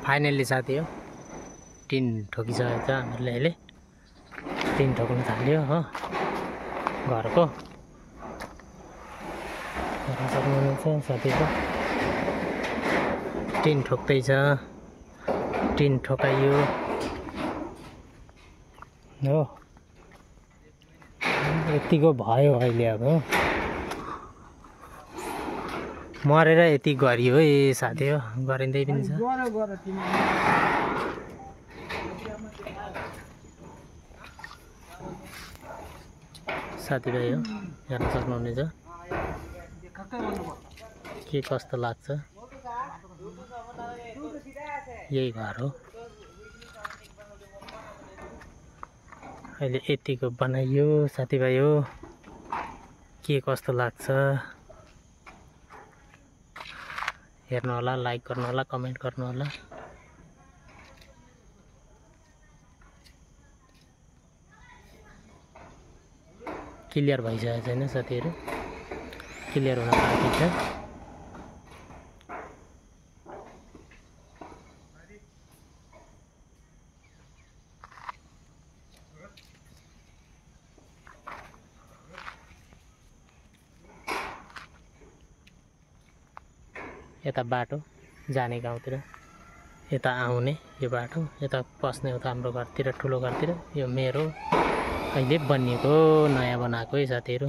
finally साथी हो tin ठोकिसकेको छ हामीहरूले अहिले टिन ठोक्न थाल्यो हो घरको हेर्न सक्नुहुन्छ साथीको टिन ठोक्दैछ टिन ठोकाइयो हो यतिको भयो अहिले अब मरेर यति गरियो है साथी हो गरिँदै पनि छ साथीभाइ हो हेर्न सक्नुहुनेछ के कस्तो लाग्छ यही घर हो अहिले यतिको बनाइयो साथीभाइ हो के कस्तो लाग्छ हेर्नु होला लाइक गर्नु होला कमेन्ट गर्नु होला क्लियर भइसकेको छैन साथीहरु क्लियर हुन बाँकी छ यता बाटो जाने गाउँतिर यता आउने यो बाटो यता पस्ने उता हाम्रो घरतिर ठुलो घरतिर यो मेरो अहिले बनिएको नयाँ बनाएको है साथीहरु